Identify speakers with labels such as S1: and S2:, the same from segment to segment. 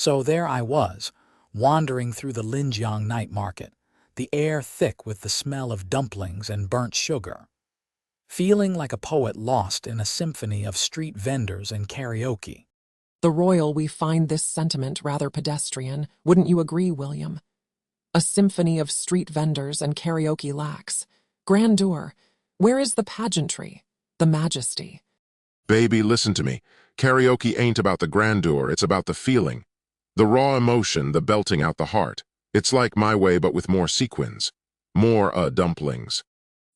S1: So there I was, wandering through the Linjiang night market, the air thick with the smell of dumplings and burnt sugar, feeling like a poet lost in a symphony of street vendors and karaoke.
S2: The Royal, we find this sentiment rather pedestrian, wouldn't you agree, William? A symphony of street vendors and karaoke lacks grandeur. Where is the pageantry, the majesty?
S3: Baby, listen to me. Karaoke ain't about the grandeur, it's about the feeling. The raw emotion, the belting out the heart. It's like My Way but with more sequins. More, dumplings.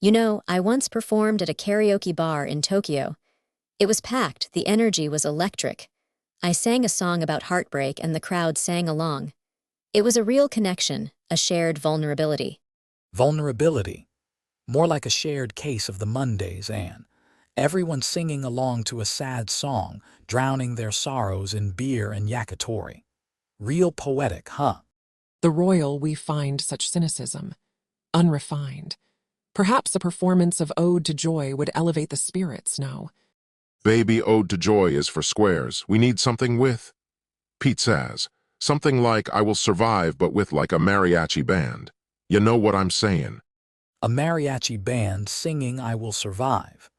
S4: You know, I once performed at a karaoke bar in Tokyo. It was packed, the energy was electric. I sang a song about heartbreak and the crowd sang along. It was a real connection, a shared vulnerability.
S1: Vulnerability. More like a shared case of the Mondays, Anne. Everyone singing along to a sad song, drowning their sorrows in beer and yakitori. Real poetic, huh?
S2: The Royal, we find such cynicism, unrefined. Perhaps a performance of Ode to Joy would elevate the spirits, no?
S3: Baby, Ode to Joy is for squares. We need something with pizzazz. Something like I Will Survive but with like a mariachi band. You know what I'm saying?
S1: A mariachi band singing I Will Survive.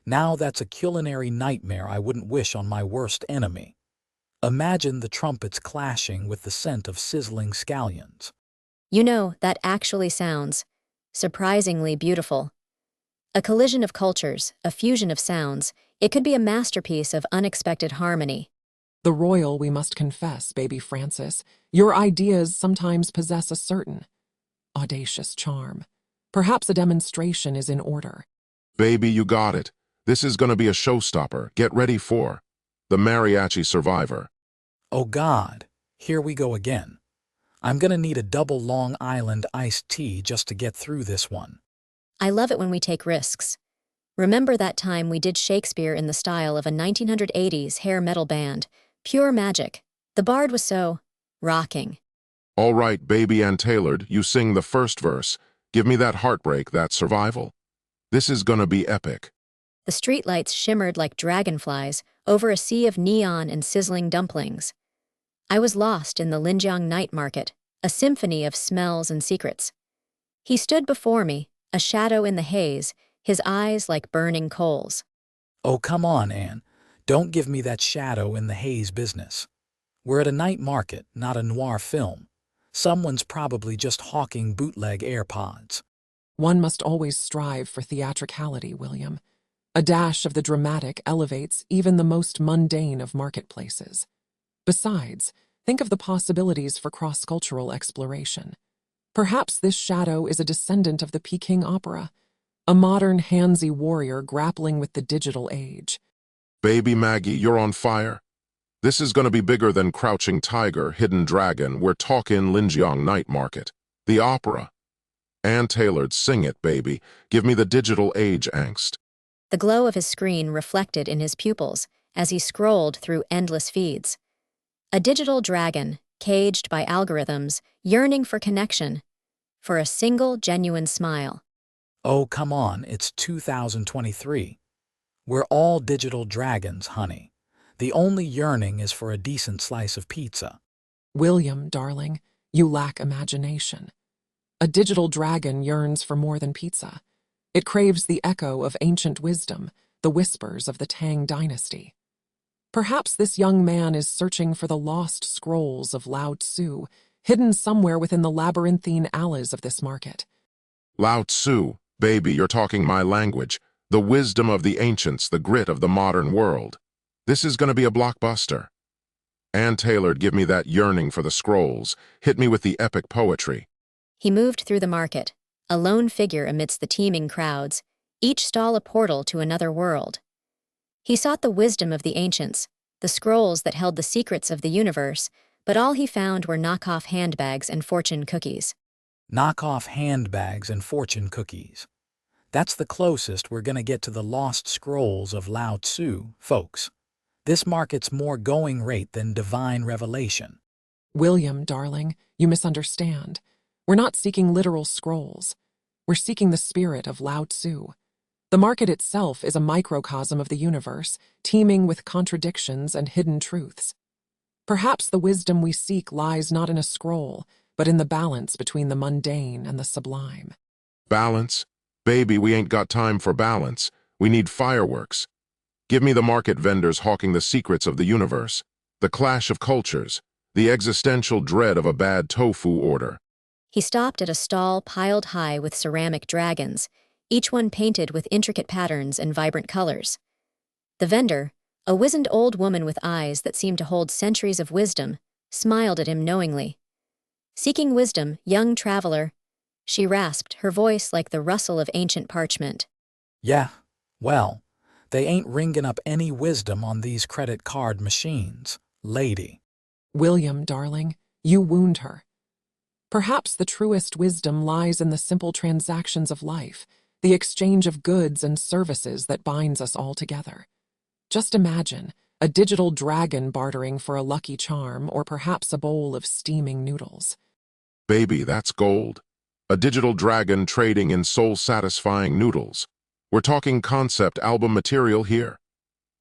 S1: Now that's a culinary nightmare I wouldn't wish on my worst enemy. Imagine the trumpets clashing with the scent of sizzling scallions.
S4: You know, that actually sounds surprisingly beautiful. A collision of cultures, a fusion of sounds, it could be a masterpiece of unexpected harmony.
S2: The Royal, we must confess, baby Francis, your ideas sometimes possess a certain audacious charm. Perhaps a demonstration is in order.
S3: Baby, you got it. This is gonna be a showstopper. Get ready for the Mariachi Survivor.
S1: Oh God, here we go again. I'm gonna need a double Long Island iced tea just to get through this one.
S4: I love it when we take risks. Remember that time we did Shakespeare in the style of a 1980s hair metal band? Pure magic. The bard was so rocking.
S3: All right, baby and tailored, you sing the first verse. Give me that heartbreak, that survival. This is gonna be epic.
S4: The streetlights shimmered like dragonflies over a sea of neon and sizzling dumplings. I was lost in the Linjiang night market, a symphony of smells and secrets. He stood before me, a shadow in the haze, his eyes like burning coals.
S1: Oh, come on, Anne. Don't give me that shadow in the haze business. We're at a night market, not a noir film. Someone's probably just hawking bootleg AirPods.
S2: One must always strive for theatricality, William. A dash of the dramatic elevates even the most mundane of marketplaces. Besides, think of the possibilities for cross-cultural exploration. Perhaps this shadow is a descendant of the Peking opera, a modern handsy warrior grappling with the digital age.
S3: Baby Maggie, you're on fire. This is gonna be bigger than Crouching Tiger, Hidden Dragon. We're talking Linjiang Night Market. The opera. Ann Tailored, sing it, baby. Give me the digital age angst.
S4: The glow of his screen reflected in his pupils as he scrolled through endless feeds. A digital dragon, caged by algorithms, yearning for connection, for a single genuine smile.
S1: Oh, come on, it's 2023. We're all digital dragons, honey. The only yearning is for a decent slice of pizza.
S2: William, darling, you lack imagination. A digital dragon yearns for more than pizza. It craves the echo of ancient wisdom, the whispers of the Tang dynasty. Perhaps this young man is searching for the lost scrolls of Lao Tzu, hidden somewhere within the labyrinthine alleys of this market.
S3: Lao Tzu, baby, you're talking my language. The wisdom of the ancients, the grit of the modern world. This is gonna be a blockbuster. Ann Tailored, give me that yearning for the scrolls. Hit me with the epic poetry.
S4: He moved through the market, a lone figure amidst the teeming crowds, each stall a portal to another world. He sought the wisdom of the ancients, the scrolls that held the secrets of the universe, but all he found were knockoff handbags and fortune cookies.
S1: Knockoff handbags and fortune cookies. That's the closest we're gonna get to the lost scrolls of Lao Tzu, folks. This market's more going rate than divine revelation.
S2: William, darling, you misunderstand. We're not seeking literal scrolls. We're seeking the spirit of Lao Tzu. The market itself is a microcosm of the universe, teeming with contradictions and hidden truths. Perhaps the wisdom we seek lies not in a scroll, but in the balance between the mundane and the sublime.
S3: Balance? Baby, we ain't got time for balance. We need fireworks. Give me the market vendors hawking the secrets of the universe, the clash of cultures, the existential dread of a bad tofu order.
S4: He stopped at a stall piled high with ceramic dragons, each one painted with intricate patterns and vibrant colors. The vendor, a wizened old woman with eyes that seemed to hold centuries of wisdom, smiled at him knowingly. Seeking wisdom, young traveler, she rasped, her voice like the rustle of ancient parchment.
S1: Yeah, well, they ain't ringing up any wisdom on these credit card machines, lady.
S2: William, darling, you wound her. Perhaps the truest wisdom lies in the simple transactions of life, the exchange of goods and services that binds us all together. Just imagine a digital dragon bartering for a lucky charm or perhaps a bowl of steaming noodles.
S3: Baby, that's gold. A digital dragon trading in soul-satisfying noodles. We're talking concept album material here.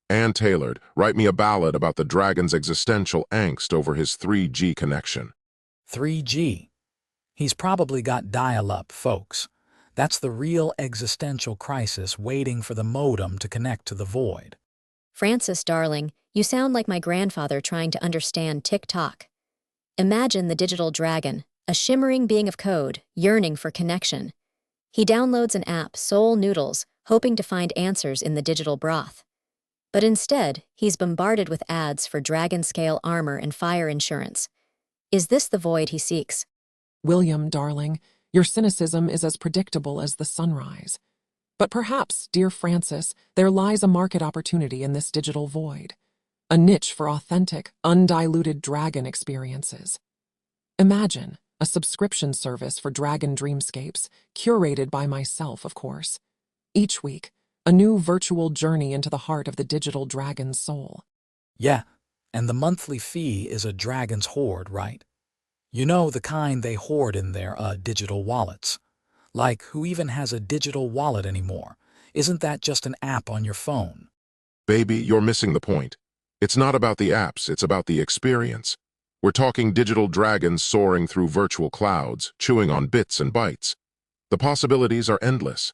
S3: Ann Tailored, write me a ballad about the dragon's existential angst over his 3G connection.
S1: 3G. He's probably got dial-up, folks. That's the real existential crisis waiting for the modem to connect to the void.
S4: Francis, darling, you sound like my grandfather trying to understand TikTok. Imagine the digital dragon, a shimmering being of code, yearning for connection. He downloads an app, Soul Noodles, hoping to find answers in the digital broth. But instead, he's bombarded with ads for dragon-scale armor and fire insurance. Is this the void he seeks?
S2: William, darling, your cynicism is as predictable as the sunrise. But perhaps, dear Francis, there lies a market opportunity in this digital void. A niche for authentic, undiluted dragon experiences. Imagine a subscription service for dragon dreamscapes, curated by myself, of course. Each week, a new virtual journey into the heart of the digital dragon's soul.
S1: Yeah, and the monthly fee is a dragon's hoard, right? You know, the kind they hoard in their digital wallets. Like, who even has a digital wallet anymore? Isn't that just an app on your phone?
S3: Baby, you're missing the point. It's not about the apps, it's about the experience. We're talking digital dragons soaring through virtual clouds, chewing on bits and bytes. The possibilities are endless.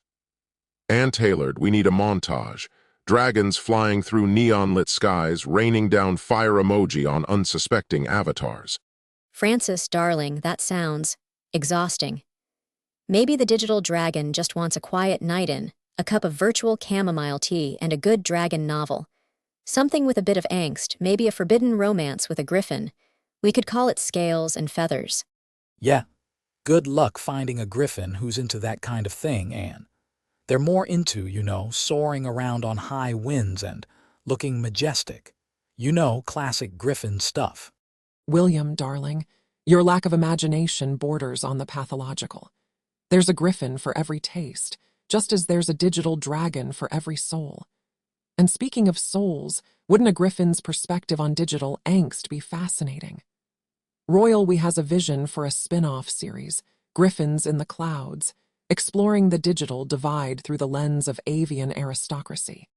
S3: Ann Tailored, we need a montage. Dragons flying through neon-lit skies, raining down fire emoji on unsuspecting avatars.
S4: Francis, darling, that sounds exhausting. Maybe the digital dragon just wants a quiet night in, a cup of virtual chamomile tea and a good dragon novel. Something with a bit of angst, maybe a forbidden romance with a griffin. We could call it Scales and Feathers.
S1: Yeah, good luck finding a griffin who's into that kind of thing, Anne. They're more into, soaring around on high winds and looking majestic. Classic griffin stuff.
S2: William, darling, your lack of imagination borders on the pathological. There's a griffin for every taste, just as there's a digital dragon for every soul. And speaking of souls, wouldn't a griffin's perspective on digital angst be fascinating? Royal We has a vision for a spin-off series, Griffins in the Clouds, exploring the digital divide through the lens of avian aristocracy.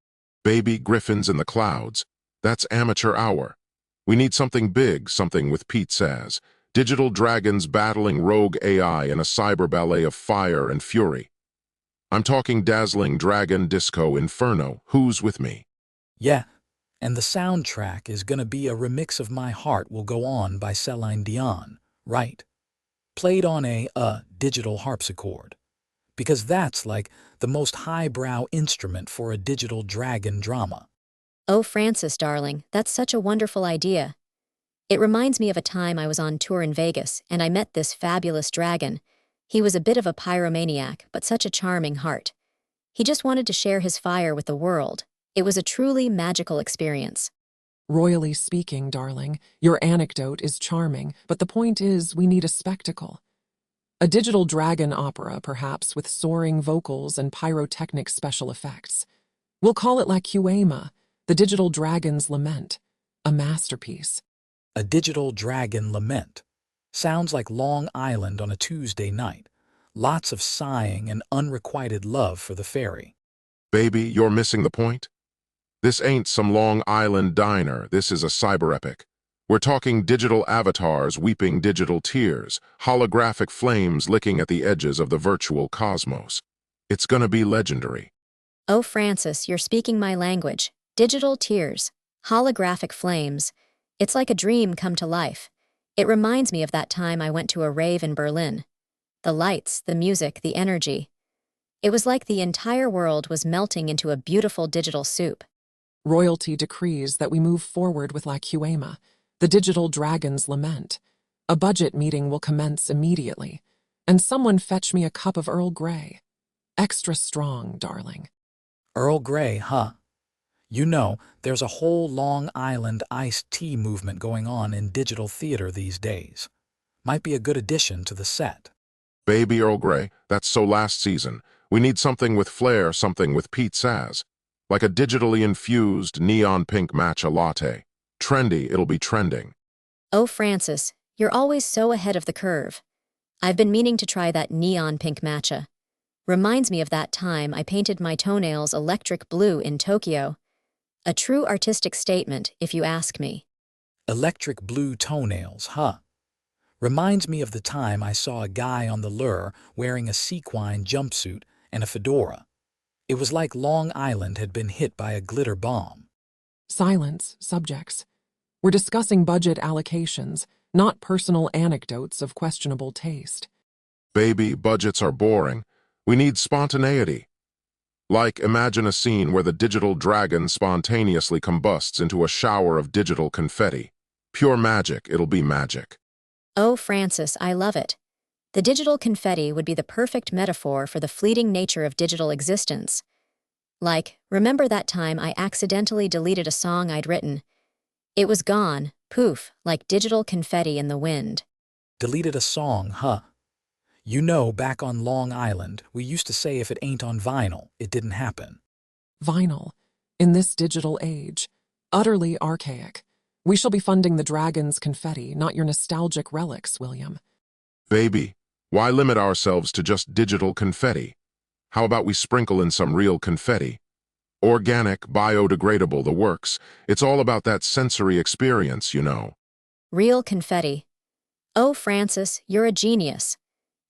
S3: Baby, griffins in the clouds. That's amateur hour. We need something big, something with Pete says. Digital dragons battling rogue AI in a cyber ballet of fire and fury. I'm talking dazzling dragon disco inferno. Who's with me?
S1: Yeah, and the soundtrack is gonna be a remix of My Heart Will Go On by Celine Dion, right? Played on a digital harpsichord. Because that's like the most highbrow instrument for a digital dragon drama.
S4: Oh, Francis, darling, that's such a wonderful idea. It reminds me of a time I was on tour in Vegas and I met this fabulous dragon. He was a bit of a pyromaniac, but such a charming heart. He just wanted to share his fire with the world. It was a truly magical experience.
S2: Royally speaking, darling, your anecdote is charming, but the point is we need a spectacle. A digital dragon opera, perhaps, with soaring vocals and pyrotechnic special effects. We'll call it La Cuema, the digital dragon's lament, a masterpiece.
S1: A digital dragon lament. Sounds like Long Island on a Tuesday night. Lots of sighing and unrequited love for the fairy.
S3: Baby, you're missing the point. This ain't some Long Island diner, this is a cyber epic. We're talking digital avatars weeping digital tears, holographic flames licking at the edges of the virtual cosmos. It's gonna be legendary.
S4: Oh, Francis, you're speaking my language. Digital tears, holographic flames. It's like a dream come to life. It reminds me of that time I went to a rave in Berlin. The lights, the music, the energy. It was like the entire world was melting into a beautiful digital soup.
S2: Royalty decrees that we move forward with La Cuema, the digital dragon's lament. A budget meeting will commence immediately, and someone fetch me a cup of Earl Grey. Extra strong, darling.
S1: Earl Grey, huh? You know, there's a whole Long Island iced tea movement going on in digital theater these days. Might be a good addition to the set.
S3: Baby Earl Grey, that's so last season. We need something with flair, something with Pete Saz. Like a digitally infused neon pink matcha latte. Trendy, it'll be trending.
S4: Oh, Francis, you're always so ahead of the curve. I've been meaning to try that neon pink matcha. Reminds me of that time I painted my toenails electric blue in Tokyo. A true artistic statement, if you ask me.
S1: Electric blue toenails, huh? Reminds me of the time I saw a guy on the lure wearing a sequin jumpsuit and a fedora. It was like Long Island had been hit by a glitter bomb.
S2: Silence, subjects. We're discussing budget allocations, not personal anecdotes of questionable taste.
S3: Baby, budgets are boring. We need spontaneity. Like, imagine a scene where the digital dragon spontaneously combusts into a shower of digital confetti. Pure magic, it'll be magic.
S4: Oh, Francis, I love it. The digital confetti would be the perfect metaphor for the fleeting nature of digital existence. Like, remember that time I accidentally deleted a song I'd written? It was gone, poof, like digital confetti in the wind.
S1: Deleted a song, huh? You know, back on Long Island, we used to say if it ain't on vinyl, it didn't happen.
S2: Vinyl, in this digital age, utterly archaic. We shall be funding the dragon's confetti, not your nostalgic relics, William.
S3: Baby, why limit ourselves to just digital confetti? How about we sprinkle in some real confetti? Organic, biodegradable, the works. It's all about that sensory experience, you know.
S4: Real confetti. Oh, Francis, you're a genius.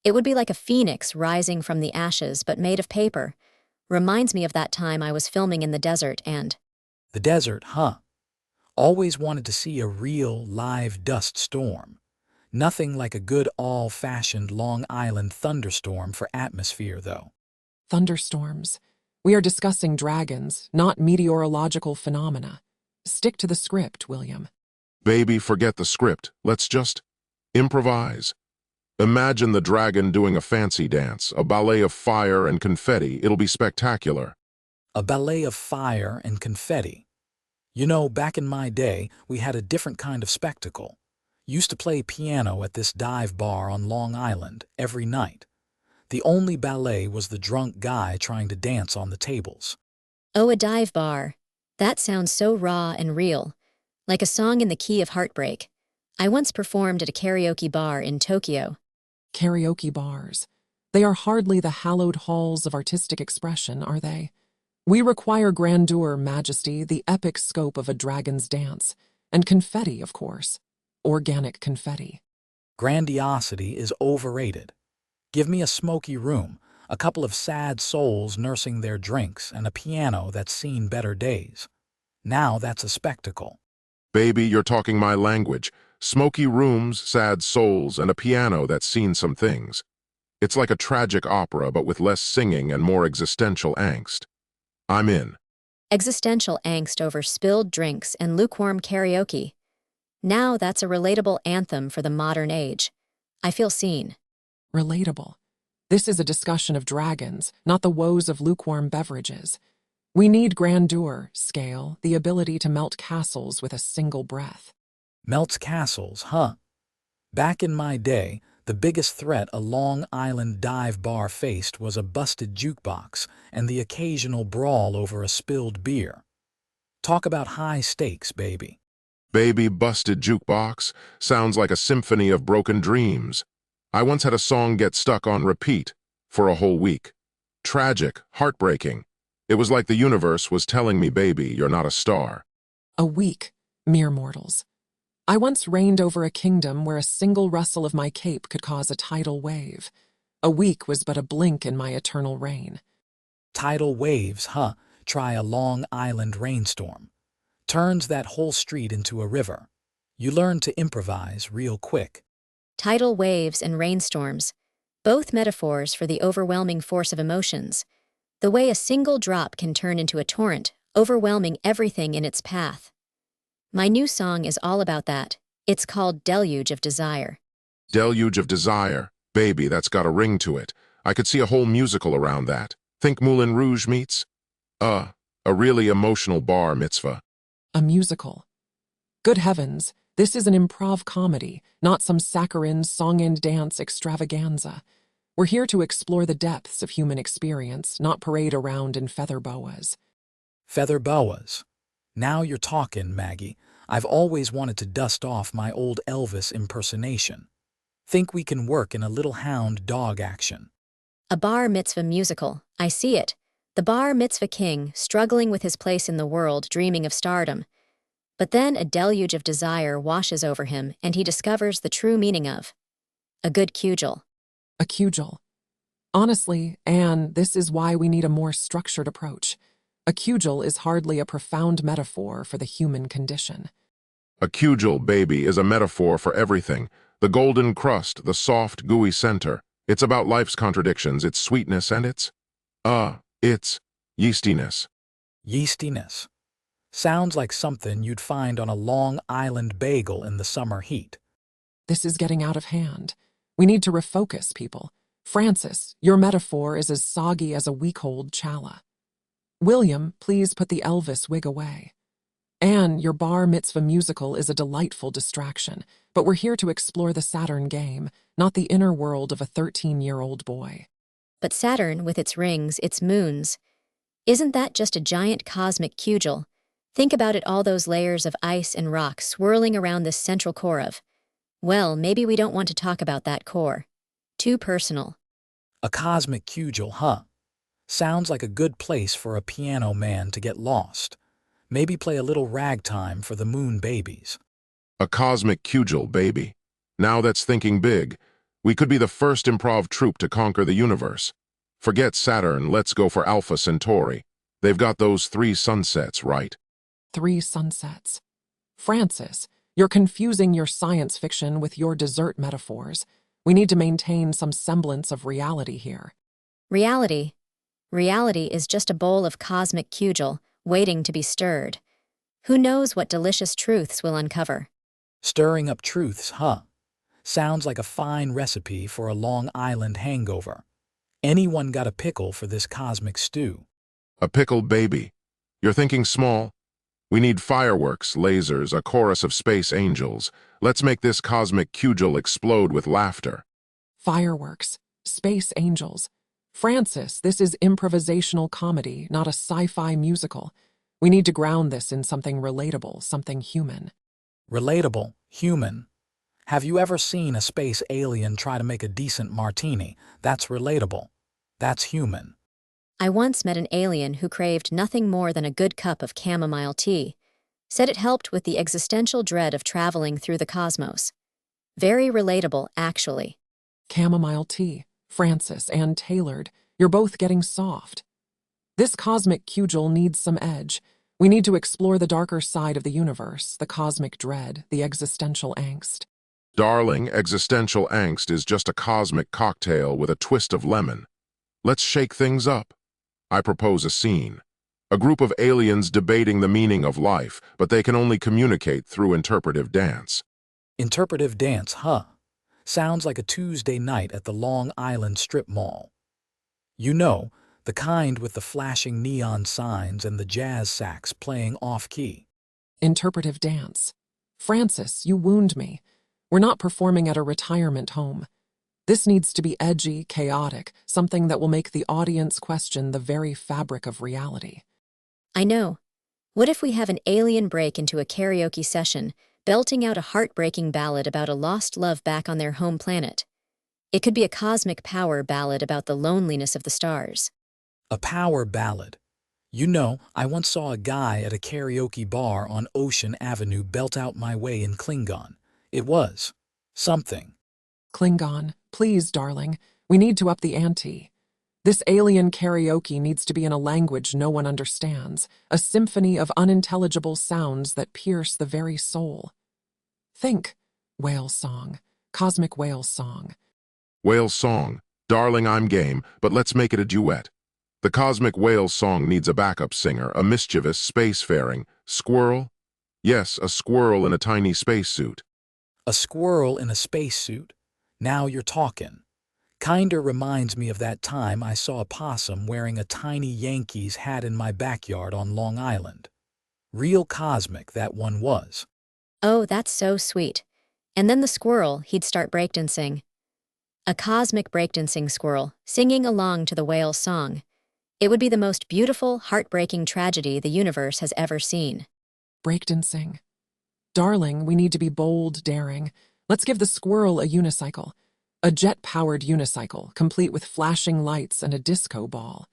S4: It would be like a phoenix rising from the ashes but made of paper. Reminds me of that time I was filming in the desert and…
S1: The desert, huh? Always wanted to see a real, live dust storm. Nothing like a good old-fashioned Long Island thunderstorm for atmosphere, though.
S2: Thunderstorms. We are discussing dragons, not meteorological phenomena. Stick to the script, William.
S3: Baby, forget the script. Let's just improvise. Imagine the dragon doing a fancy dance, a ballet of fire and confetti. It'll be spectacular.
S1: A ballet of fire and confetti. You know, back in my day, we had a different kind of spectacle. Used to play piano at this dive bar on Long Island every night. The only ballet was the drunk guy trying to dance on the tables.
S4: Oh, a dive bar. That sounds so raw and real. Like a song in the key of heartbreak. I once performed at a karaoke bar in Tokyo.
S2: Karaoke bars. They are hardly the hallowed halls of artistic expression, are they? We require grandeur, majesty, the epic scope of a dragon's dance. And confetti, of course. Organic confetti.
S1: Grandiosity is overrated. Give me a smoky room, a couple of sad souls nursing their drinks, and a piano that's seen better days. Now that's a spectacle.
S3: Baby, you're talking my language. Smoky rooms, sad souls, and a piano that's seen some things. It's like a tragic opera, but with less singing and more existential angst. I'm in.
S4: Existential angst over spilled drinks and lukewarm karaoke. Now that's a relatable anthem for the modern age. I feel seen.
S2: Relatable. This is a discussion of dragons, not the woes of lukewarm beverages. We need grandeur, scale, the ability to melt castles with a single breath.
S1: Melts castles, huh? Back in my day, the biggest threat a Long Island dive bar faced was a busted jukebox and the occasional brawl over a spilled beer. Talk about high stakes, baby.
S3: Baby, busted jukebox sounds like a symphony of broken dreams. I once had a song get stuck on repeat for a whole week. Tragic, heartbreaking. It was like the universe was telling me, baby, you're not a star.
S2: A week, mere mortals. I once reigned over a kingdom where a single rustle of my cape could cause a tidal wave. A week was but a blink in my eternal reign.
S1: Tidal waves, huh? Try a Long Island rainstorm. Turns that whole street into a river. You learn to improvise real quick.
S4: Tidal waves and rainstorms, both metaphors for the overwhelming force of emotions, the way a single drop can turn into a torrent, overwhelming everything in its path. My new song is all about that. It's called Deluge of Desire.
S3: Deluge of Desire. Baby, that's got a ring to it. I could see a whole musical around that. Think Moulin Rouge meets? A really emotional bar mitzvah.
S2: A musical. Good heavens, this is an improv comedy, not some saccharine song and dance extravaganza. We're here to explore the depths of human experience, not parade around in feather boas.
S1: Feather boas. Now you're talking, Maggie. I've always wanted to dust off my old Elvis impersonation. Think we can work in a little hound dog action.
S4: A bar mitzvah musical. I see it. The bar mitzvah king, struggling with his place in the world, dreaming of stardom. But then a deluge of desire washes over him, and he discovers the true meaning of a good cudgel.
S2: A cudgel. Honestly, Anne, this is why we need a more structured approach. A cudgel is hardly a profound metaphor for the human condition.
S3: A cudgel, baby, is a metaphor for everything. The golden crust, the soft, gooey center. It's about life's contradictions, its sweetness, and its yeastiness.
S1: Yeastiness. Sounds like something you'd find on a Long Island bagel in the summer heat.
S2: This is getting out of hand. We need to refocus, people. Francis, your metaphor is as soggy as a week-old challah. William, please put the Elvis wig away. Anne, your bar mitzvah musical is a delightful distraction, but we're here to explore the Saturn game, not the inner world of a 13-year-old boy.
S4: But Saturn, with its rings, its moons, isn't that just a giant cosmic cudgel? Think about it, all those layers of ice and rock swirling around this central core of, well, maybe we don't want to talk about that core. Too personal.
S1: A cosmic cudgel, huh? Sounds like a good place for a piano man to get lost. Maybe play a little ragtime for the moon babies.
S3: A cosmic cudgel, baby. Now that's thinking big. We could be the first improv troupe to conquer the universe. Forget Saturn, let's go for Alpha Centauri. They've got those 3 sunsets, right?
S2: 3 sunsets. Francis, you're confusing your science fiction with your dessert metaphors. We need to maintain some semblance of reality here.
S4: Reality. Reality is just a bowl of cosmic cudgel, waiting to be stirred. Who knows what delicious truths we'll uncover?
S1: Stirring up truths, huh? Sounds like a fine recipe for a Long Island hangover. Anyone got a pickle for this cosmic stew?
S3: A pickle, baby. You're thinking small. We need fireworks, lasers, a chorus of space angels. Let's make this cosmic cudgel explode with laughter.
S2: Fireworks, space angels. Francis, this is improvisational comedy, not a sci-fi musical. We need to ground this in something relatable, something human.
S1: Relatable, human. Have you ever seen a space alien try to make a decent martini? That's relatable. That's human.
S4: I once met an alien who craved nothing more than a good cup of chamomile tea. Said it helped with the existential dread of traveling through the cosmos. Very relatable, actually.
S2: Chamomile tea, Francis, and tailored. You're both getting soft. This cosmic cudgel needs some edge. We need to explore the darker side of the universe, the cosmic dread, the existential angst.
S3: Darling, existential angst is just a cosmic cocktail with a twist of lemon. Let's shake things up. I propose a scene. A group of aliens debating the meaning of life, but they can only communicate through interpretive dance.
S1: Interpretive dance, huh? Sounds like a Tuesday night at the Long Island strip mall. You know, the kind with the flashing neon signs and the jazz sax playing off-key.
S2: Interpretive dance. Francis, you wound me. We're not performing at a retirement home. This needs to be edgy, chaotic, something that will make the audience question the very fabric of reality.
S4: I know. What if we have an alien break into a karaoke session, belting out a heartbreaking ballad about a lost love back on their home planet? It could be a cosmic power ballad about the loneliness of the stars.
S1: A power ballad. I once saw a guy at a karaoke bar on Ocean Avenue belt out my way in Klingon. It was something.
S2: Klingon, please, darling. We need to up the ante. This alien karaoke needs to be in a language no one understands, a symphony of unintelligible sounds that pierce the very soul. Think, whale song, cosmic whale song.
S3: Whale song. Darling, I'm game, but let's make it a duet. The cosmic whale song needs a backup singer, a mischievous, spacefaring squirrel. Yes, a squirrel in a tiny spacesuit.
S1: A squirrel in a spacesuit. Now you're talking. Kinda reminds me of that time I saw a possum wearing a tiny Yankees hat in my backyard on Long Island. Real cosmic that one was.
S4: Oh, that's so sweet. And then the squirrel, he'd start breakdancing. A cosmic breakdancing squirrel, singing along to the whale's song. It would be the most beautiful, heartbreaking tragedy the universe has ever seen.
S2: Breakdancing. Darling, we need to be bold, daring. Let's give the squirrel a unicycle. A jet-powered unicycle, complete with flashing lights and a disco ball.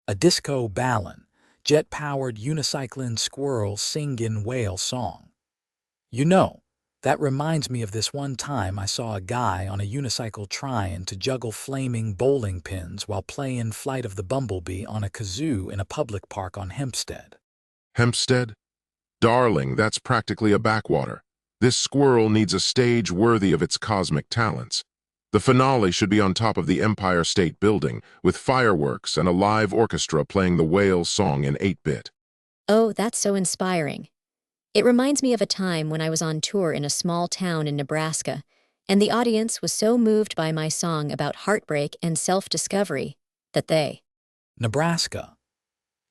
S1: A disco ballin', jet-powered unicyclin' squirrel singin' whale song. That reminds me of this one time I saw a guy on a unicycle trying to juggle flaming bowling pins while playing Flight of the Bumblebee on a kazoo in a public park on Hempstead.
S3: Hempstead? Darling, that's practically a backwater. This squirrel needs a stage worthy of its cosmic talents. The finale should be on top of the Empire State Building, with fireworks and a live orchestra playing the whale song in 8-bit.
S4: Oh, that's so inspiring. It reminds me of a time when I was on tour in a small town in Nebraska, and the audience was so moved by my song about heartbreak and self-discovery that they—
S1: Nebraska.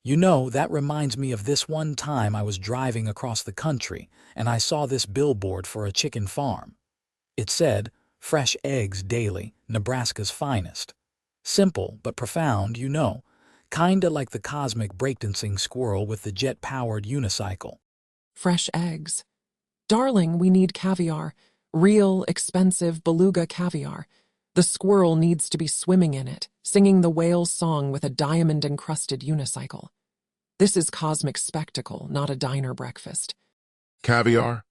S1: That reminds me of this one time I was driving across the country and I saw this billboard for a chicken farm. It said, "Fresh eggs daily, Nebraska's finest." Simple but profound, kinda like the cosmic breakdancing squirrel with the jet-powered unicycle.
S2: Fresh eggs. Darling, we need caviar. Real, expensive beluga caviar. The squirrel needs to be swimming in it, singing the whale's song with a diamond-encrusted unicycle. This is cosmic spectacle, not a diner breakfast.
S3: Caviar?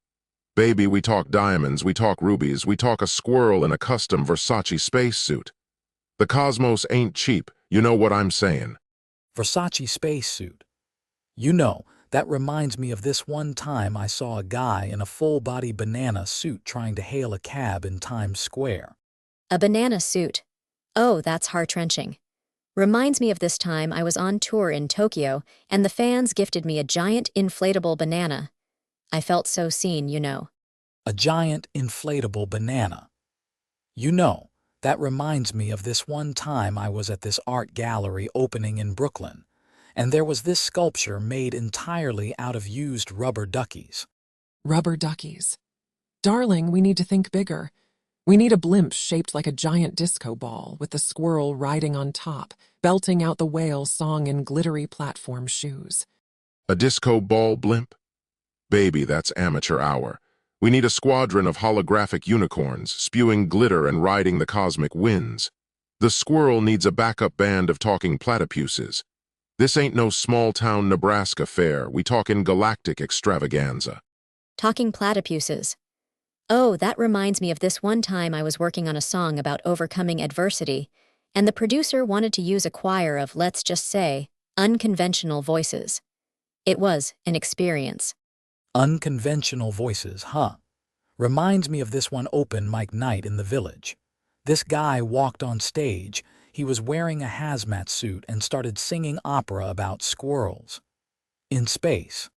S3: Baby, we talk diamonds, we talk rubies, we talk a squirrel in a custom Versace spacesuit. The cosmos ain't cheap, you know what I'm saying.
S1: Versace spacesuit. That reminds me of this one time I saw a guy in a full-body banana suit trying to hail a cab in Times Square.
S4: A banana suit. Oh, that's heart-wrenching. Reminds me of this time I was on tour in Tokyo and the fans gifted me a giant inflatable banana. I felt so seen.
S1: A giant inflatable banana. That reminds me of this one time I was at this art gallery opening in Brooklyn, and there was this sculpture made entirely out of used rubber duckies.
S2: Rubber duckies. Darling, we need to think bigger. We need a blimp shaped like a giant disco ball with the squirrel riding on top, belting out the whale song in glittery platform shoes.
S3: A disco ball blimp? Baby, that's amateur hour. We need a squadron of holographic unicorns spewing glitter and riding the cosmic winds. The squirrel needs a backup band of talking platypuses. This ain't no small-town Nebraska fair. We talkin' galactic extravaganza.
S4: Talking platypuses. Oh, that reminds me of this one time I was working on a song about overcoming adversity, and the producer wanted to use a choir of, let's just say, unconventional voices. It was an experience.
S1: Unconventional voices, huh? Reminds me of this one open mic night in the Village. This guy walked on stage. He was wearing a hazmat suit and started singing opera about squirrels in space.